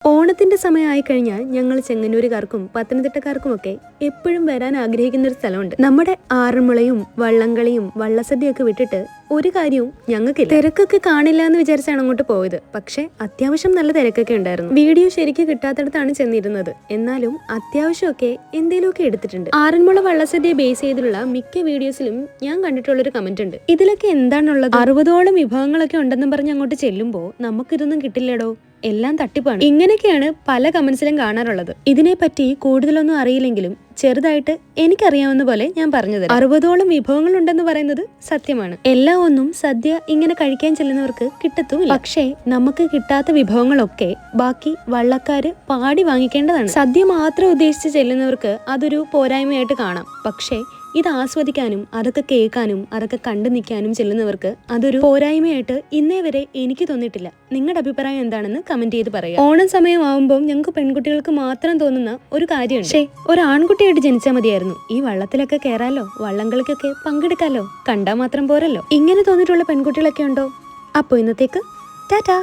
ഓണത്തിന്റെ സമയമായി കഴിഞ്ഞാൽ ഞങ്ങൾ ചെങ്ങന്നൂരുകാർക്കും പത്തനംതിട്ടക്കാർക്കുമൊക്കെ എപ്പോഴും വരാൻ ആഗ്രഹിക്കുന്ന ഒരു സ്ഥലമുണ്ട്. നമ്മുടെ ആറന്മുളയും വള്ളംകളിയും വള്ളസദ്യയൊക്കെ വിട്ടിട്ട് ഒരു കാര്യവും ഞങ്ങൾക്കില്ല. തിരക്കൊക്കെ കാണില്ല എന്ന് വിചാരിച്ചാണ് അങ്ങോട്ട് പോയത്. പക്ഷെ അത്യാവശ്യം നല്ല തിരക്കൊക്കെ ഉണ്ടായിരുന്നു. വീഡിയോ ശരിക്കും കിട്ടാത്തടത്താണ് ചെന്നിരുന്നത്. എന്നാലും അത്യാവശ്യമൊക്കെ എന്തെങ്കിലുമൊക്കെ എടുത്തിട്ടുണ്ട്. ആറന്മുള വള്ളസദ്യ ബേസ് ചെയ്തിട്ടുള്ള മിക്ക വീഡിയോസിലും ഞാൻ കണ്ടിട്ടുള്ളൊരു കമന്റ് ഉണ്ട്. ഇതിലൊക്കെ എന്താണുള്ളത്? 60ഓളം വിഭവങ്ങളൊക്കെ ഉണ്ടെന്നും പറഞ്ഞ് അങ്ങോട്ട് ചെല്ലുമ്പോൾ നമുക്കിതൊന്നും കിട്ടില്ലടോ, എല്ലാം തട്ടിപ്പാണ്. ഇങ്ങനെയൊക്കെയാണ് പല കമന്റ്സിലും കാണാറുള്ളത്. ഇതിനെപ്പറ്റി കൂടുതലൊന്നും അറിയില്ലെങ്കിലും ചെറുതായിട്ട് എനിക്കറിയാവുന്ന പോലെ ഞാൻ പറഞ്ഞത് 60ഓളം വിഭവങ്ങൾ ഉണ്ടെന്ന് പറയുന്നത് സത്യമാണ്. എല്ലാം ഒന്നും സദ്യ ഇങ്ങനെ കഴിക്കാൻ ചെല്ലുന്നവർക്ക് കിട്ടത്തുമില്ല. പക്ഷേ നമുക്ക് കിട്ടാത്ത വിഭവങ്ങളൊക്കെ ബാക്കി വള്ളക്കാര് പാടി വാങ്ങിക്കേണ്ടതാണ്. സദ്യ മാത്രം ഉദ്ദേശിച്ച് ചെല്ലുന്നവർക്ക് അതൊരു പോരായ്മയായിട്ട് കാണാം. പക്ഷേ ഇത് ആസ്വദിക്കാനും അതൊക്കെ കേൾക്കാനും അതൊക്കെ കണ്ടു നിൽക്കാനും ചെല്ലുന്നവർക്ക് അതൊരു പോരായ്മയായിട്ട് ഇന്നേ വരെ എനിക്ക് തോന്നിയിട്ടില്ല. നിങ്ങളുടെ അഭിപ്രായം എന്താണെന്ന് കമന്റ് ചെയ്ത് പറയാം. ഓണം സമയമാവുമ്പോൾ ഞങ്ങൾക്ക് പെൺകുട്ടികൾക്ക് മാത്രം തോന്നുന്ന ഒരു കാര്യമുണ്ട്. പക്ഷേ ഒരു ആൺകുട്ടിയായിട്ട് ജനിച്ചാൽ മതിയായിരുന്നു. ഈ വള്ളത്തിലൊക്കെ കയറാലോ, വള്ളംകളിക്കൊക്കെ പങ്കെടുക്കാലോ, കണ്ടാൽ മാത്രം പോരല്ലോ. ഇങ്ങനെ തോന്നിയിട്ടുള്ള പെൺകുട്ടികളൊക്കെ ഉണ്ടോ? അപ്പോൾ ഇന്നത്തേക്ക് ടാറ്റാ.